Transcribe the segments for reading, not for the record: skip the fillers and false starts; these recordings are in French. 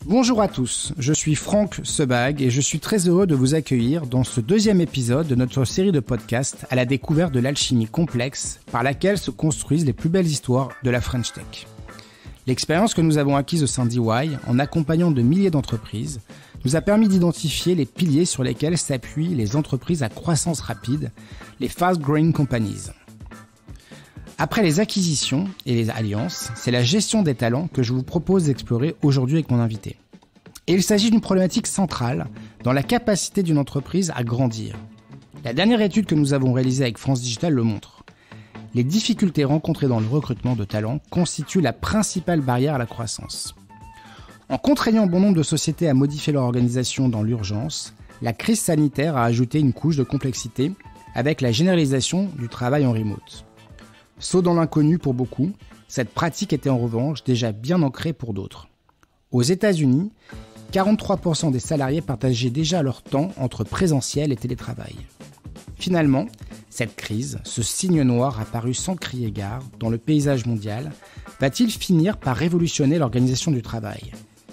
Bonjour à tous, je suis Franck Sebag et je suis très heureux de vous accueillir dans ce deuxième épisode de notre série de podcasts à la découverte de l'alchimie complexe par laquelle se construisent les plus belles histoires de la French Tech. L'expérience que nous avons acquise au sein d'EY en accompagnant de milliers d'entreprises nous a permis d'identifier les piliers sur lesquels s'appuient les entreprises à croissance rapide, les Fast Growing Companies. Après les acquisitions et les alliances, c'est la gestion des talents que je vous propose d'explorer aujourd'hui avec mon invité. Et il s'agit d'une problématique centrale dans la capacité d'une entreprise à grandir. La dernière étude que nous avons réalisée avec France Digital le montre. Les difficultés rencontrées dans le recrutement de talents constituent la principale barrière à la croissance. En contraignant bon nombre de sociétés à modifier leur organisation dans l'urgence, la crise sanitaire a ajouté une couche de complexité avec la généralisation du travail en remote. Saut dans l'inconnu pour beaucoup, cette pratique était en revanche déjà bien ancrée pour d'autres. Aux États-Unis, 43% des salariés partageaient déjà leur temps entre présentiel et télétravail. Finalement, cette crise, ce signe noir apparu sans crier gare dans le paysage mondial, va-t-il finir par révolutionner l'organisation du travail ?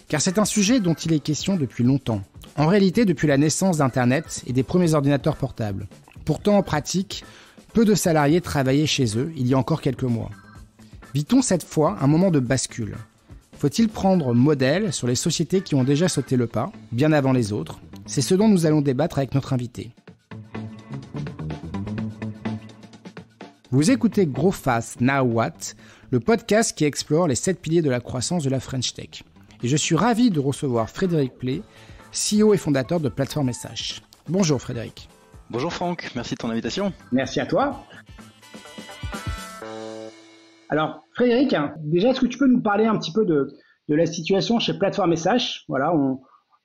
Car c'est un sujet dont il est question depuis longtemps. En réalité, depuis la naissance d'Internet et des premiers ordinateurs portables. Pourtant, en pratique, peu de salariés travaillaient chez eux il y a encore quelques mois. Vit-on cette fois un moment de bascule ? Faut-il prendre modèle sur les sociétés qui ont déjà sauté le pas, bien avant les autres ? C'est ce dont nous allons débattre avec notre invité. Vous écoutez Grow Fast Now What, le podcast qui explore les 7 piliers de la croissance de la French Tech. Et je suis ravi de recevoir Frédéric Play, CEO et fondateur de Plateforme SH. Bonjour Frédéric. Bonjour Franck, merci de ton invitation. Merci à toi. Alors Frédéric, déjà est-ce que tu peux nous parler un petit peu de la situation chez Plateforme SH ? Voilà,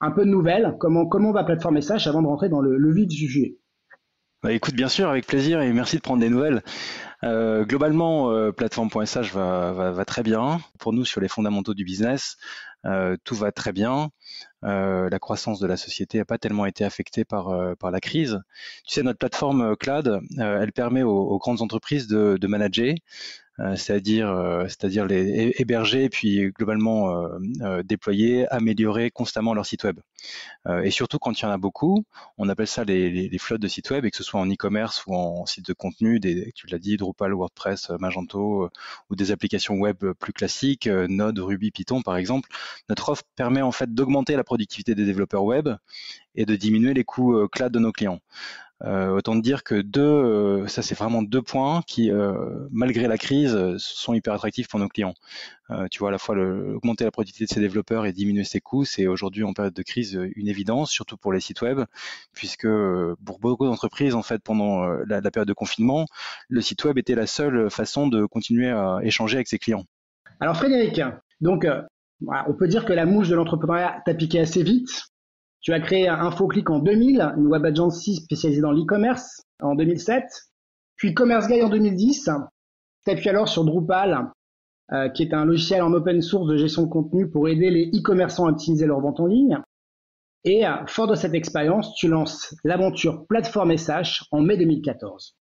un peu de nouvelles, comment va Plateforme SH avant de rentrer dans le vif du sujet ? Bah, écoute, bien sûr, avec plaisir et merci de prendre des nouvelles. Globalement, Plateforme.sh va très bien. Pour nous, sur les fondamentaux du business, tout va très bien. La croissance de la société n'a pas tellement été affectée par la crise. Tu sais, notre plateforme cloud, elle permet aux grandes entreprises de manager, c'est-à-dire les héberger et puis globalement déployer, améliorer constamment leur site web. Et surtout quand il y en a beaucoup, on appelle ça les flottes de sites web, et que ce soit en e-commerce ou en site de contenu, tu l'as dit, Drupal, WordPress, Magento, ou des applications web plus classiques, Node, Ruby, Python par exemple. Notre offre permet en fait d'augmenter la productivité des développeurs web et de diminuer les coûts cloud de nos clients. Autant dire que ça c'est vraiment 2 points qui, malgré la crise, sont hyper attractifs pour nos clients. Tu vois, à la fois augmenter la productivité de ses développeurs et diminuer ses coûts, c'est aujourd'hui en période de crise une évidence, surtout pour les sites web, puisque pour beaucoup d'entreprises, en fait, pendant la période de confinement, le site web était la seule façon de continuer à échanger avec ses clients. Alors Frédéric, donc on peut dire que la mouche de l'entrepreneuriat t'a piqué assez vite. Tu as créé InfoClick en 2000, une web agency spécialisée dans l'e-commerce en 2007, puis Commerce Guy en 2010. Tu appuies alors sur Drupal, qui est un logiciel en open source de gestion de contenu pour aider les e-commerçants à optimiser leur vente en ligne. Et fort de cette expérience, tu lances l'aventure Plateforme SH en mai 2014.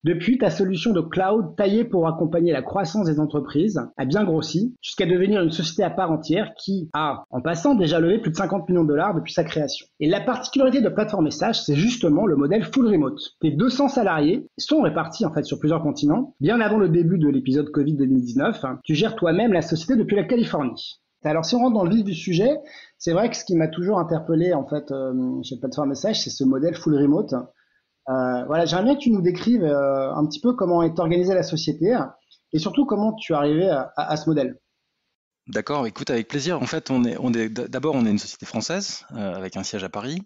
Depuis, ta solution de cloud taillée pour accompagner la croissance des entreprises a bien grossi jusqu'à devenir une société à part entière qui a, en passant, déjà levé plus de 50 millions de dollars depuis sa création. Et la particularité de Plateforme SH, c'est justement le modèle full remote. Tes 200 salariés sont répartis en fait sur plusieurs continents. Bien avant le début de l'épisode Covid 2019, tu gères toi-même la société depuis la Californie. Alors si on rentre dans le vif du sujet, c'est vrai que ce qui m'a toujours interpellé en fait chez Plateforme SH, c'est ce modèle full remote. Voilà, j'aimerais bien que tu nous décrives un petit peu comment est organisée la société et surtout comment tu es arrivé à ce modèle. D'accord, écoute, avec plaisir. En fait, d'abord, on est une société française avec un siège à Paris,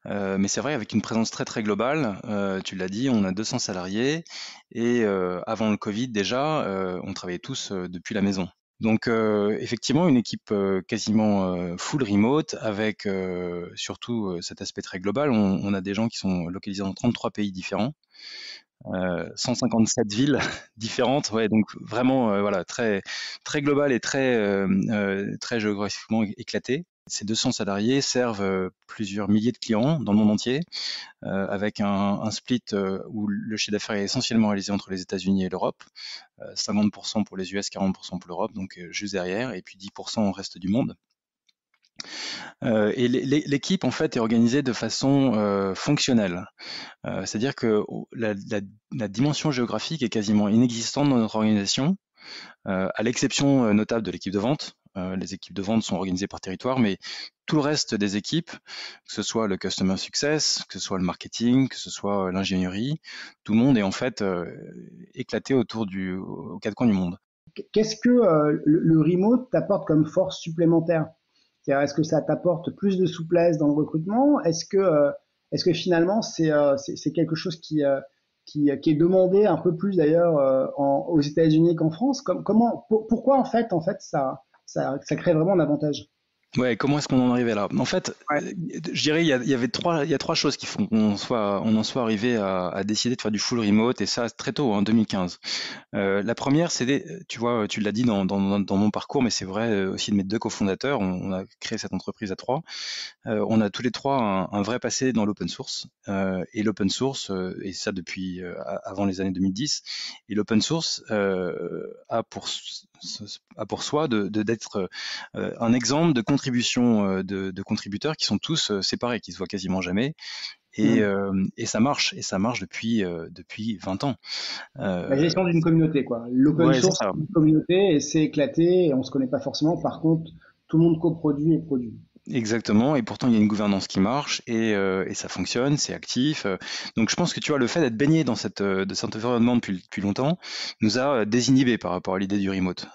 mais c'est vrai avec une présence très très globale. Tu l'as dit, on a 200 salariés et avant le Covid déjà, on travaillait tous depuis la maison. Donc effectivement, une équipe quasiment full remote avec surtout cet aspect très global. On a des gens qui sont localisés dans 33 pays différents, 157 villes différentes, ouais, donc vraiment voilà, très, très global et très géographiquement éclaté. Ces 200 salariés servent plusieurs milliers de clients dans le monde entier, avec un split où le chiffre d'affaires est essentiellement réalisé entre les États-Unis et l'Europe, 50% pour les US, 40% pour l'Europe, donc juste derrière, et puis 10% au reste du monde. Et l'équipe en fait est organisée de façon fonctionnelle. C'est-à-dire que la dimension géographique est quasiment inexistante dans notre organisation, à l'exception notable de l'équipe de vente. Les équipes de vente sont organisées par territoire, mais tout le reste des équipes, que ce soit le customer success, que ce soit le marketing, que ce soit l'ingénierie, tout le monde est en fait éclaté aux quatre coins du monde. Qu'est-ce que le remote t'apporte comme force supplémentaire? C'est-à-dire, est-ce que ça t'apporte plus de souplesse dans le recrutement? Est-ce que finalement c'est quelque chose qui est demandé un peu plus d'ailleurs aux États-Unis qu'en France? Pourquoi en fait ça crée vraiment un avantage? Ouais, comment est-ce qu'on en est arrivé là? En fait, Ouais. je dirais il y a trois choses qui font on en soit arrivé à décider de faire du full remote et ça très tôt, en 2015. La première, tu vois, tu l'as dit dans mon parcours, mais c'est vrai aussi de mes deux cofondateurs. On a créé cette entreprise à trois. On a tous les trois un vrai passé dans l'open source et l'open source et ça depuis avant les années 2010. Et l'open source a pour soi d'être un exemple de contribution de contributeurs qui sont tous séparés, qui se voient quasiment jamais. Hmm. Et ça marche depuis 20 ans. La Euh, gestion d'une communauté, quoi. L'open ouais, c'est source, ça. c'est une communauté et c'est éclaté et on se connaît pas forcément. Par contre, tout le monde coproduit et produit. Exactement, et pourtant il y a une gouvernance qui marche et ça fonctionne, c'est actif. Donc je pense que tu vois, le fait d'être baigné dans de cet environnement depuis longtemps nous a désinhibés par rapport à l'idée du remote.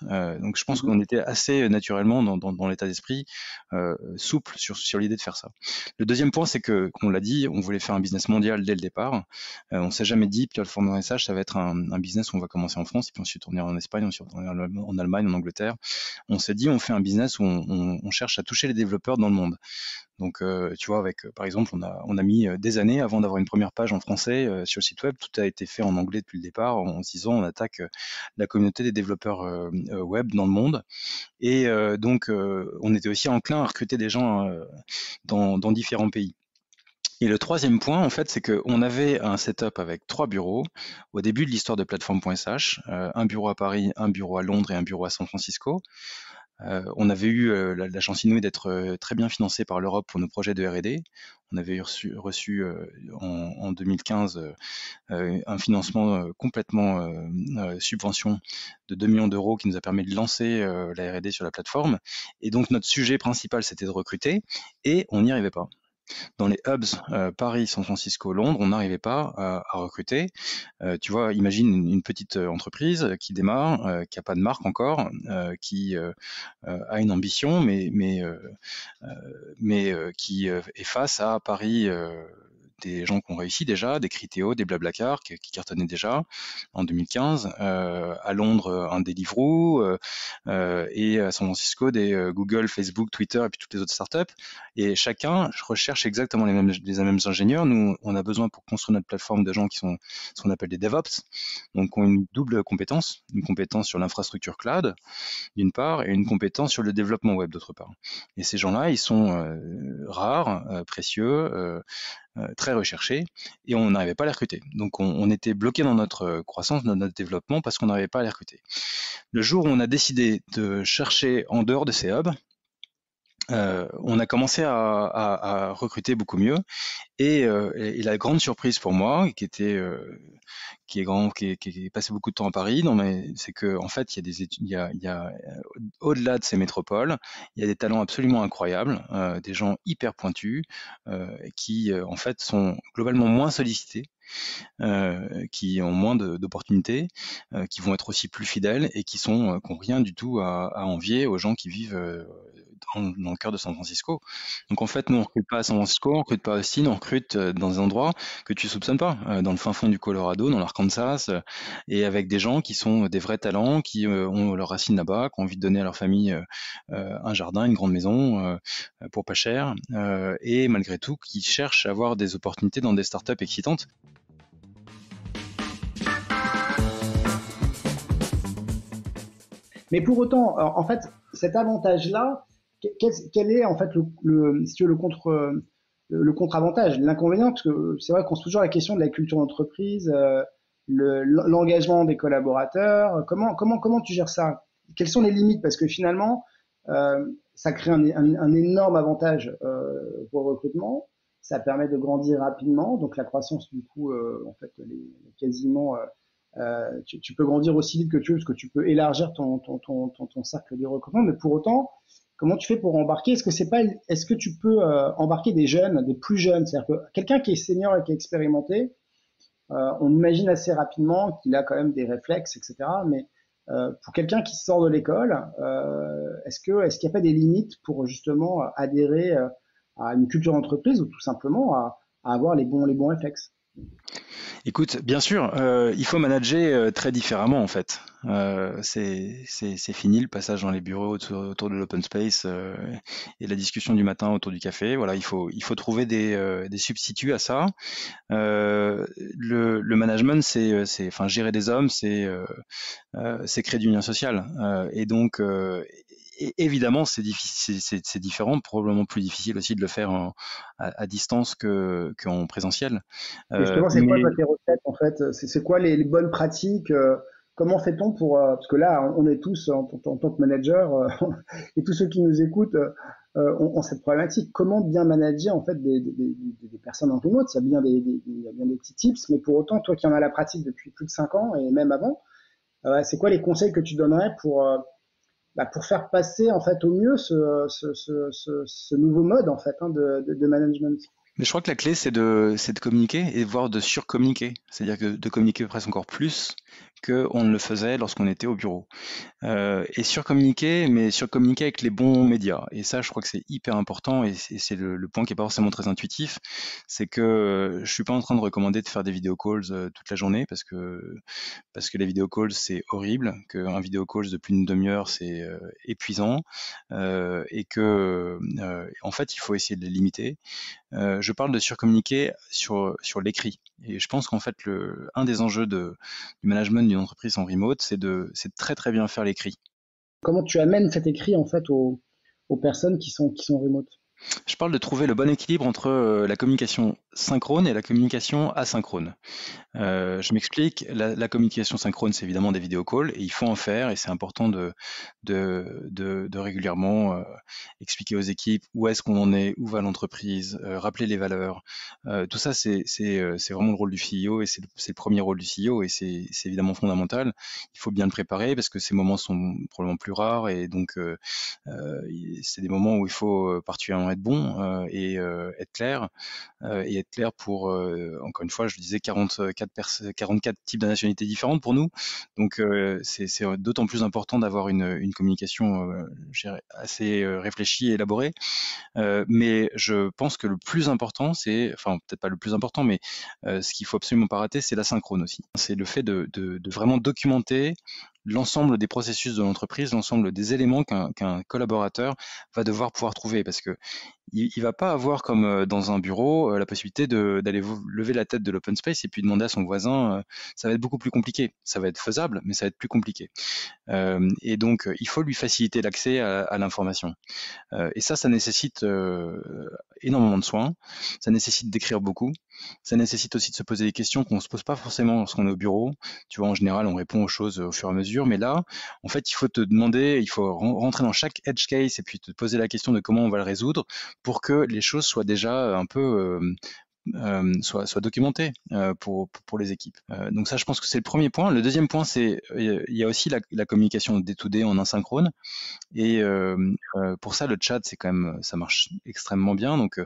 Donc je pense Mhm. qu'on était assez naturellement dans l'état d'esprit souple sur l'idée de faire ça. Le deuxième point, c'est que, comme on l'a dit, on voulait faire un business mondial dès le départ. On s'est jamais dit, plateforme de message, ça va être un business où on va commencer en France, et puis ensuite on ira en Espagne, ensuite on ira en Allemagne, en Angleterre. On s'est dit, on fait un business où on cherche à toucher les développeurs dans le monde. Donc, tu vois, par exemple, on a mis des années avant d'avoir une première page en français sur le site web. Tout a été fait en anglais depuis le départ, en se disant, on attaque la communauté des développeurs web dans le monde. Et donc, on était aussi enclin à recruter des gens dans différents pays. Et le troisième point, en fait, c'est qu'on avait un setup avec trois bureaux au début de l'histoire de plateforme.sh, un bureau à Paris, un bureau à Londres et un bureau à San Francisco. On avait eu la chance inouïe d'être très bien financé par l'Europe pour nos projets de R&D. On avait reçu en 2015 un financement complètement subvention de 2 millions d'euros qui nous a permis de lancer la R&D sur la plateforme. Et donc notre sujet principal, c'était de recruter, et on n'y arrivait pas. Dans les hubs Paris, San Francisco, Londres, on n'arrivait pas à recruter. Tu vois, imagine une petite entreprise qui démarre, qui n'a pas de marque encore, qui a une ambition, mais qui est face à Paris. Des gens qui ont réussi déjà, des Criteo, des Blablacar qui cartonnaient déjà en 2015, à Londres un Deliveroo et à San Francisco des Google, Facebook, Twitter et puis toutes les autres startups. Et chacun recherche exactement les mêmes ingénieurs. Nous, on a besoin pour construire notre plateforme de gens qui sont ce qu'on appelle des DevOps, donc qui ont une double compétence, une compétence sur l'infrastructure cloud d'une part, et une compétence sur le développement web d'autre part. Et ces gens-là, ils sont rares, précieux, très recherchés, et on n'arrivait pas à les recruter. Donc on était bloqué dans notre croissance, dans notre développement, parce qu'on n'arrivait pas à les recruter. Le jour où on a décidé de chercher en dehors de ces hubs, on a commencé à recruter beaucoup mieux. Et la grande surprise pour moi, qui est passé beaucoup de temps à Paris, non mais c'est que en fait il y a il y a au-delà de ces métropoles, il y a des talents absolument incroyables, des gens hyper pointus, qui en fait sont globalement moins sollicités, qui ont moins d'opportunités, qui vont être aussi plus fidèles et qui ont rien du tout à envier aux gens qui vivent dans le cœur de San Francisco. Donc en fait, nous on recrute pas à San Francisco, on recrute pas à Austin, on recrute dans des endroits que tu soupçonnes pas, dans le fin fond du Colorado, dans l'Arkansas, et avec des gens qui sont des vrais talents, qui ont leurs racines là-bas, qui ont envie de donner à leur famille un jardin, une grande maison pour pas cher, et malgré tout qui cherchent à avoir des opportunités dans des startups excitantes. Mais pour autant, en fait, cet avantage-là, quel est en fait si tu veux, le contre-avantage, l'inconvénient, parce que c'est vrai qu'on se pose toujours la question de la culture d'entreprise, l'engagement des collaborateurs. Comment tu gères ça? Quelles sont les limites? Parce que finalement, Ça crée un énorme avantage pour le recrutement. Ça permet de grandir rapidement. Donc la croissance, du coup, en fait, quasiment, tu peux grandir aussi vite que tu veux, parce que tu peux élargir ton cercle de recrutement. Mais pour autant, comment tu fais pour embarquer? Est-ce que tu peux embarquer des jeunes, des plus jeunes? C'est-à-dire que quelqu'un qui est senior et qui est expérimenté, on imagine assez rapidement qu'il a quand même des réflexes, etc. Mais pour quelqu'un qui sort de l'école, est-ce qu'il n'y a pas des limites pour justement adhérer à une culture d'entreprise ou tout simplement à avoir les bons réflexes? Écoute, bien sûr, il faut manager très différemment en fait. C'est fini le passage dans les bureaux autour de l'open space et la discussion du matin autour du café. Voilà, il faut trouver des substituts à ça. Le management, enfin, gérer des hommes, c'est créer du lien social. Et donc, évidemment, c'est difficile, c'est différent, probablement plus difficile aussi de le faire à distance qu'en présentiel. Et justement, c'est quoi Mais toi tes recettes en fait? C'est quoi les bonnes pratiques? Comment fait-on pour parce que là, on est tous en tant que manager et tous ceux qui nous écoutent ont cette problématique. Comment bien manager en fait des personnes en remote? Il y a bien des petits tips, mais pour autant, toi qui en as la pratique depuis plus de 5 ans et même avant, c'est quoi les conseils que tu donnerais pour faire passer en fait au mieux ce nouveau mode en fait de management? Mais je crois que la clé, c'est de communiquer et voire de surcommuniquer. C'est-à-dire que de communiquer presque encore plus qu'on ne le faisait lorsqu'on était au bureau. Et surcommuniquer, mais surcommuniquer avec les bons médias. Et ça, je crois que c'est hyper important et c'est le point qui est pas forcément très intuitif. C'est que je suis pas en train de recommander de faire des video calls toute la journée parce que les video calls c'est horrible, qu'un video call de plus d'une demi-heure c'est épuisant et que en fait il faut essayer de les limiter. Je parle de surcommuniquer sur l'écrit. Et je pense qu'en fait, un des enjeux du management d'une entreprise en remote, c'est de très très bien faire l'écrit. Comment tu amènes cet écrit en fait aux personnes qui sont remote? Je parle de trouver le bon équilibre entre la communication synchrone et la communication asynchrone. Je m'explique, la communication synchrone, c'est évidemment des vidéo calls et il faut en faire et c'est important de régulièrement expliquer aux équipes où est-ce qu'on en est, où va l'entreprise, rappeler les valeurs. Tout ça, c'est vraiment le rôle du CEO et c'est le premier rôle du CEO et c'est évidemment fondamental. Il faut bien le préparer parce que ces moments sont probablement plus rares et donc c'est des moments où il faut particulièrement être bon et être clair et être clair pour, encore une fois, je disais 44 types de nationalités différentes pour nous. Donc, c'est d'autant plus important d'avoir une communication je dirais, assez réfléchie et élaborée. Mais je pense que le plus important, enfin peut-être pas le plus important, mais ce qu'il faut absolument pas rater, c'est l'asynchrone aussi. C'est le fait de vraiment documenter l'ensemble des processus de l'entreprise, l'ensemble des éléments qu'un collaborateur va devoir pouvoir trouver, parce que il va pas avoir comme dans un bureau la possibilité d'aller lever la tête de l'open space et puis demander à son voisin. Ça va être beaucoup plus compliqué. Ça va être faisable, mais ça va être plus compliqué. Et donc, il faut lui faciliter l'accès à l'information. Et ça nécessite énormément de soins, ça nécessite d'écrire beaucoup, ça nécessite aussi de se poser des questions qu'on ne se pose pas forcément lorsqu'on est au bureau. Tu vois, en général, on répond aux choses au fur et à mesure, mais là, en fait, il faut te demander, il faut rentrer dans chaque edge case et puis te poser la question de comment on va le résoudre pour que les choses soient déjà un peu soit documenté pour les équipes. Donc ça, je pense que c'est le premier point. Le deuxième point, c'est il y a aussi la communication day-to-day en asynchrone. Et pour ça, le chat, c'est quand même, ça marche extrêmement bien. Donc,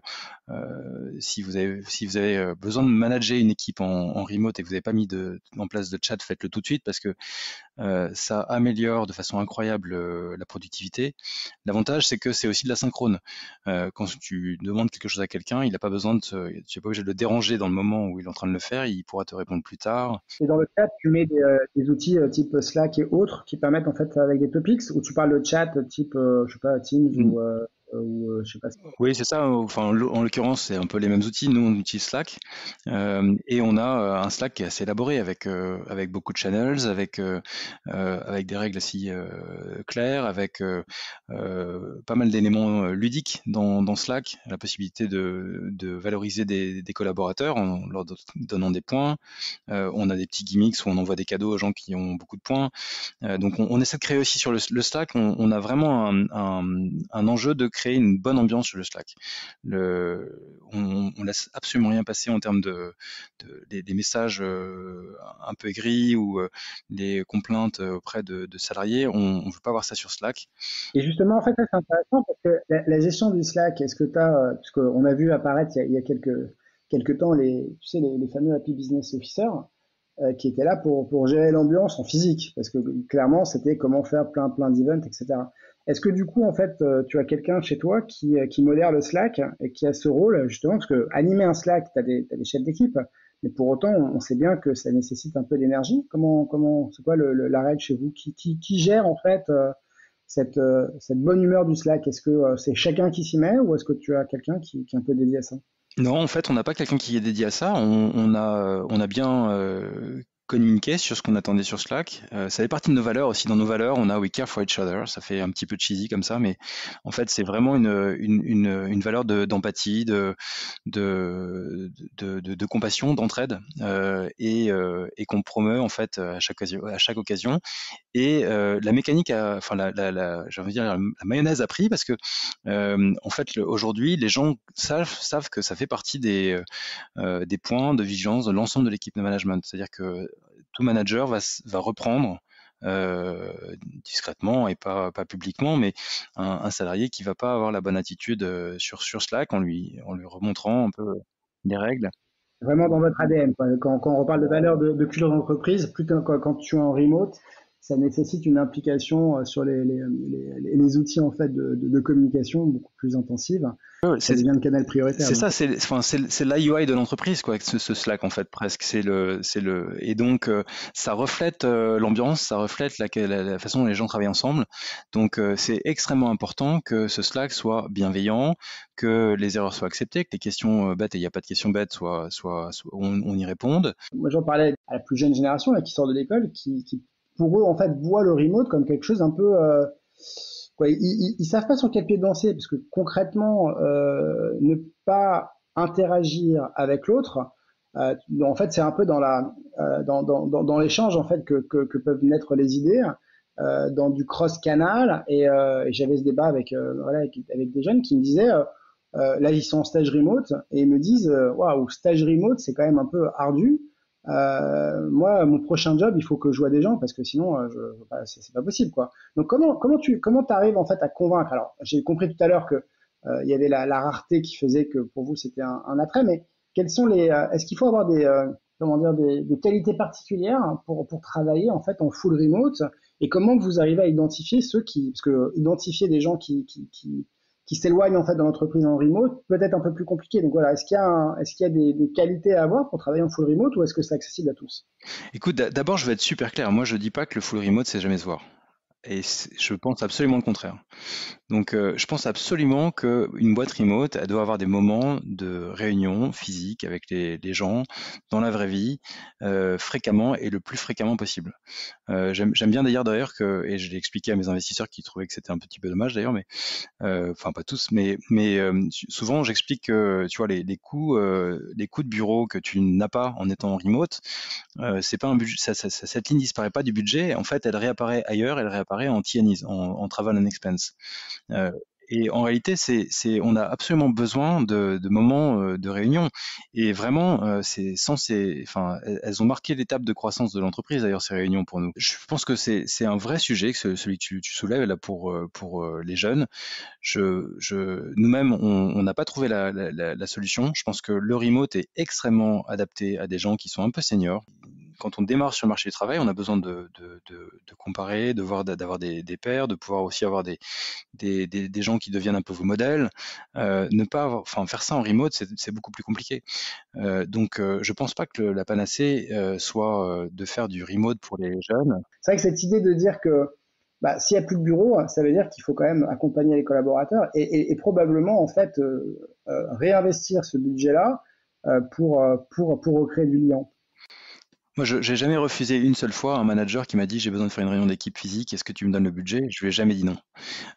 si vous avez besoin de manager une équipe en remote et que vous n'avez pas mis en place de chat, faites-le tout de suite parce que ça améliore de façon incroyable la productivité. L'avantage, c'est que c'est aussi de la synchrone. Quand tu demandes quelque chose à quelqu'un, il n'a pas besoin tu n'es pas obligé de le déranger dans le moment où il est en train de le faire. Il pourra te répondre plus tard. Et dans le chat, tu mets des outils type Slack et autres qui permettent en fait avec des topics où tu parles de chat type je sais pas Teams ou je sais pas. Oui, c'est ça. Enfin, en l'occurrence, c'est un peu les mêmes outils. Nous, on utilise Slack et on a un Slack qui est assez élaboré avec beaucoup de channels, avec des règles assez claires, avec pas mal d'éléments ludiques dans Slack, la possibilité de valoriser des collaborateurs en leur donnant des points. On a des petits gimmicks où on envoie des cadeaux aux gens qui ont beaucoup de points. Donc on essaie de créer aussi sur le Slack, on a vraiment un enjeu de créer une bonne ambiance sur le Slack. On laisse absolument rien passer en termes des messages un peu aigris ou des complaintes auprès de salariés. On ne veut pas voir ça sur Slack. Et justement, en fait, ça, c'est intéressant parce que la gestion du Slack, est-ce que tu as, parce qu'on a vu apparaître il y a quelques temps tu sais, les fameux Happy Business Officers, qui étaient là pour gérer l'ambiance en physique, parce que clairement, c'était comment faire plein d'events, etc. Est-ce que du coup, en fait, tu as quelqu'un chez toi qui modère le Slack et qui a ce rôle, justement, parce que animer un Slack, t'as des chefs d'équipe, mais pour autant, on sait bien que ça nécessite un peu d'énergie. C'est quoi la règle chez vous? Qui gère, en fait, cette bonne humeur du Slack? Est-ce que c'est chacun qui s'y met ou est-ce que tu as quelqu'un qui est un peu dédié à ça? Non, en fait, on n'a pas quelqu'un qui est dédié à ça. On a bien communiqué sur ce qu'on attendait sur Slack. Ça fait partie de nos valeurs aussi. Dans nos valeurs, on a We care for each other. Ça fait un petit peu cheesy comme ça, mais en fait, c'est vraiment une valeur d'empathie, de compassion, d'entraide, et qu'on promeut en fait à chaque occasion. Et la mécanique, enfin j'ai envie de dire, la mayonnaise a pris parce que en fait aujourd'hui les gens savent que ça fait partie des points de vigilance de l'ensemble de l'équipe de management. C'est-à-dire que tout manager va reprendre discrètement et pas publiquement, mais un salarié qui va pas avoir la bonne attitude sur Slack en lui remontrant un peu les règles. Vraiment dans votre ADN, quoi. Quand on reparle de valeur de culture d'entreprise, plutôt quand tu es en remote, ça nécessite une implication sur les outils en fait de communication beaucoup plus intensive. Ouais, ouais, Ça devient le canal prioritaire. c'est Donc. ça, c'est l'UI de l'entreprise, quoi, ce Slack en fait presque. Et donc ça reflète l'ambiance, ça reflète la façon dont les gens travaillent ensemble. Donc c'est extrêmement important que ce Slack soit bienveillant, que les erreurs soient acceptées, que les questions bêtes, et il n'y a pas de questions bêtes, on y réponde. Moi, j'en parlais à la plus jeune génération là, qui sort de l'école, qui pour eux en fait voit le remote comme quelque chose un peu quoi, ils savent pas sur quel pied danser parce que concrètement ne pas interagir avec l'autre, en fait c'est un peu dans l'échange en fait que peuvent naître les idées, dans du cross canal et j'avais ce débat voilà, avec des jeunes qui me disaient là ils sont en stage remote et ils me disent waouh, stage remote c'est quand même un peu ardu. Moi, mon prochain job, il faut que je vois des gens parce que sinon, c'est pas possible, quoi. Donc, comment t'arrives en fait à convaincre? Alors, j'ai compris tout à l'heure que il y avait la rareté qui faisait que pour vous c'était un attrait, mais quels sont est-ce qu'il faut avoir comment dire, des qualités particulières pour travailler en fait en full remote? Et comment vous arrivez à identifier parce que identifier des gens qui s'éloignent en fait de l'entreprise en remote, peut-être un peu plus compliqué. Donc voilà, est-ce qu'il y a des qualités à avoir pour travailler en full remote ou est-ce que c'est accessible à tous? Écoute, d'abord je vais être super clair. Moi je dis pas que le full remote c'est jamais se voir. Et je pense absolument le contraire. Donc, je pense absolument qu'une boîte remote, elle doit avoir des moments de réunion physique avec les gens dans la vraie vie, fréquemment et le plus fréquemment possible. J'aime bien d'ailleurs et je l'ai expliqué à mes investisseurs qui trouvaient que c'était un petit peu dommage d'ailleurs, mais enfin pas tous, mais souvent j'explique que tu vois les coûts de bureau que tu n'as pas en étant en remote, c'est pas un budget, cette ligne disparaît pas du budget. En fait, elle réapparaît ailleurs, elle réapparaît en T&Es, en travel and expense. Euh, et en réalité, on a absolument besoin de moments de réunion. Et vraiment, enfin, elles ont marqué l'étape de croissance de l'entreprise d'ailleurs ces réunions pour nous. Je pense que c'est un vrai sujet, celui que tu soulèves là pour les jeunes. Nous-mêmes, on n'a pas trouvé la solution. Je pense que le remote est extrêmement adapté à des gens qui sont un peu seniors. Quand on démarre sur le marché du travail, on a besoin de comparer, d'avoir des pairs, de pouvoir aussi avoir des gens qui deviennent un peu vos modèles. Ne pas enfin, faire ça en remote, c'est beaucoup plus compliqué. Donc, je pense pas que la panacée soit de faire du remote pour les jeunes. C'est vrai que cette idée de dire que s'il n'y a plus de bureau, ça veut dire qu'il faut quand même accompagner les collaborateurs et probablement en fait réinvestir ce budget-là pour recréer du lien. Moi, je n'ai jamais refusé une seule fois un manager qui m'a dit j'ai besoin de faire une réunion d'équipe physique, est-ce que tu me donnes le budget? Je lui ai jamais dit non.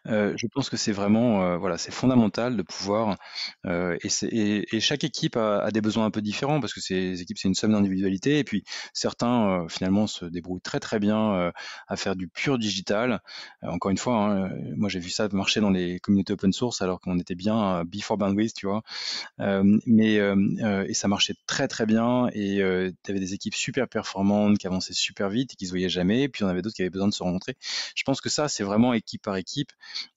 Je pense que c'est vraiment, voilà, c'est fondamental de pouvoir, et chaque équipe a des besoins un peu différents parce que ces équipes, c'est une somme d'individualités et puis certains, finalement se débrouillent très, très bien, à faire du pur digital. Encore une fois, hein, moi j'ai vu ça marcher dans les communautés open source alors qu'on était bien, before bandwidth, tu vois? Et ça marchait très, très bien et tu avais des équipes super performantes qui avançaient super vite et qui se voyaient jamais, puis il y en avait d'autres qui avaient besoin de se rencontrer. Je pense que ça, c'est vraiment équipe par équipe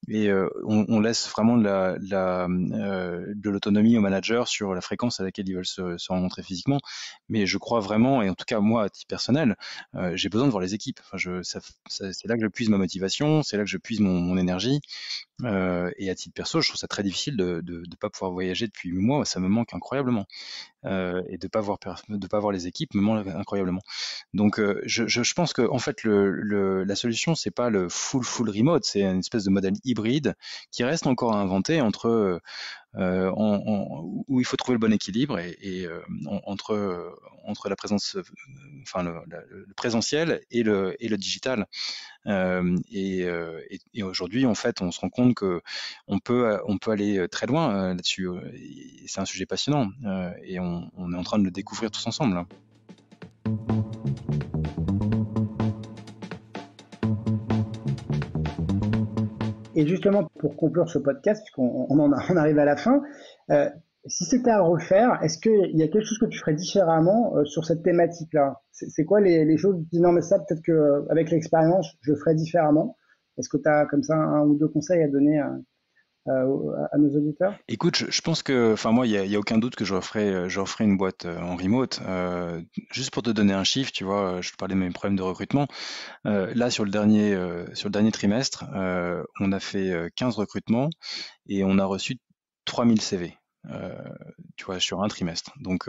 et on laisse vraiment de l'autonomie aux managers sur la fréquence à laquelle ils veulent se rencontrer physiquement. Mais je crois vraiment, et en tout cas moi, à titre personnel, j'ai besoin de voir les équipes. Enfin, c'est là que je puise ma motivation, c'est là que je puise mon énergie. Et à titre perso, je trouve ça très difficile de pas pouvoir voyager depuis 8 mois, ça me manque incroyablement. Et de pas voir les équipes me manque incroyablement. Donc je pense que en fait la solution c'est pas le full remote, c'est une espèce de modèle hybride qui reste encore à inventer entre où il faut trouver le bon équilibre entre la présence, enfin le présentiel et le digital. Et aujourd'hui, en fait, on se rend compte que on peut aller très loin là-dessus. Et c'est un sujet passionnant et on est en train de le découvrir tous ensemble, là. Et justement, pour conclure ce podcast, puisqu'on arrive à la fin, si c'était à refaire, est-ce qu'il y a quelque chose que tu ferais différemment sur cette thématique-là? C'est quoi les choses où tu dis non, mais ça, peut-être qu'avec l'expérience, je le ferais différemment? Est-ce que tu as comme ça un ou deux conseils à donner à nos auditeurs? Écoute, je pense que, enfin moi, il y a aucun doute que je referai une boîte en remote. Juste pour te donner un chiffre, tu vois, je te parlais de mes problèmes de recrutement. Là, sur le dernier trimestre, on a fait 15 recrutements et on a reçu 3000 CV. euh, Tu vois, sur un trimestre. Donc,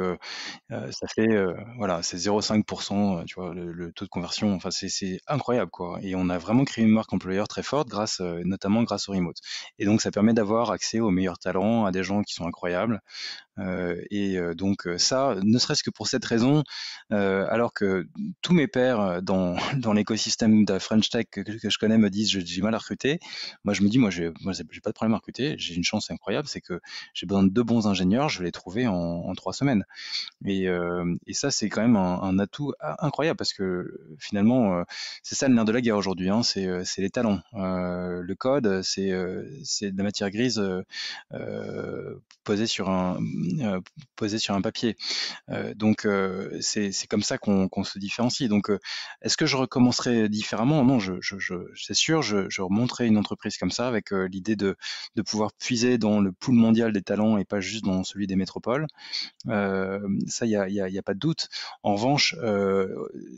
ça fait, voilà, c'est 0,5%, tu vois, le taux de conversion. Enfin, c'est incroyable, quoi. Et on a vraiment créé une marque employeur très forte, notamment grâce au remote. Et donc, ça permet d'avoir accès aux meilleurs talents, à des gens qui sont incroyables. Donc ça, ne serait-ce que pour cette raison, alors que tous mes pairs dans l'écosystème de French Tech que je connais me disent j'ai mal à recruter, moi je me dis j'ai pas de problème à recruter, j'ai une chance incroyable, c'est que j'ai besoin de deux bons ingénieurs, je vais les trouver en 3 semaines. Et ça, c'est quand même un atout incroyable parce que finalement, c'est ça le nerf de la guerre aujourd'hui, hein, c'est les talents. Le code, c'est de la matière grise posée sur un papier. Donc, c'est comme ça qu'on se différencie. Donc, est-ce que je recommencerai différemment? Non, c'est sûr, je remonterai une entreprise comme ça avec l'idée de pouvoir puiser dans le pool mondial des talents et pas juste dans celui des métropoles. Ça, il y a pas de doute. En revanche,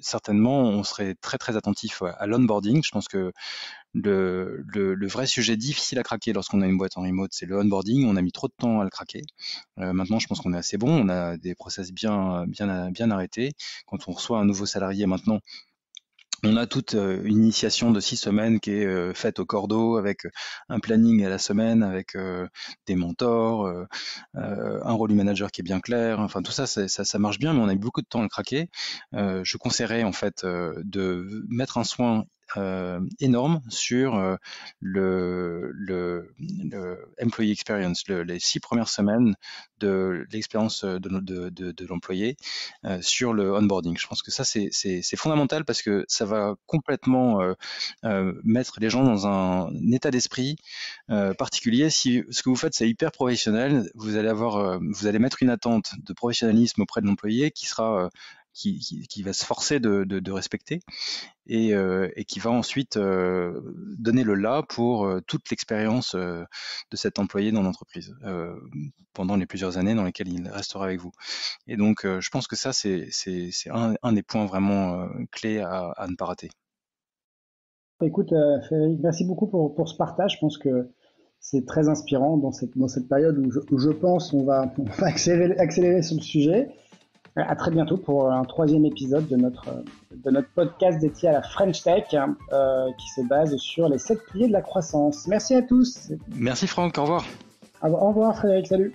certainement, on serait très très attentif à l'onboarding. Je pense que le vrai sujet difficile à craquer lorsqu'on a une boîte en remote, c'est le onboarding. On a mis trop de temps à le craquer. Maintenant, je pense qu'on est assez bon. On a des process bien arrêtés. Quand on reçoit un nouveau salarié maintenant, on a toute une initiation de 6 semaines qui est faite au cordeau avec un planning à la semaine, avec des mentors, un rôle du manager qui est bien clair. Enfin, tout ça, ça marche bien, mais on a eu beaucoup de temps à le craquer. Je conseillerais en fait de mettre un soin énorme sur le employee experience, les 6 premières semaines de l'expérience de l'employé sur le onboarding. Je pense que ça, c'est fondamental parce que ça va complètement mettre les gens dans un état d'esprit particulier. Si ce que vous faites, c'est hyper professionnel, vous allez mettre une attente de professionnalisme auprès de l'employé qui sera qui va se forcer de respecter et qui va ensuite donner le là pour toute l'expérience de cet employé dans l'entreprise pendant les plusieurs années dans lesquelles il restera avec vous. Et donc, je pense que ça, c'est un des points vraiment clés à ne pas rater. Écoute, Frédéric, merci beaucoup pour ce partage. Je pense que c'est très inspirant dans cette période où je pense on va accélérer sur le sujet. À très bientôt pour un 3e épisode de notre podcast dédié à la French Tech, qui se base sur les 7 piliers de la croissance. Merci à tous. Merci Franck, au revoir. Au revoir Frédéric, salut.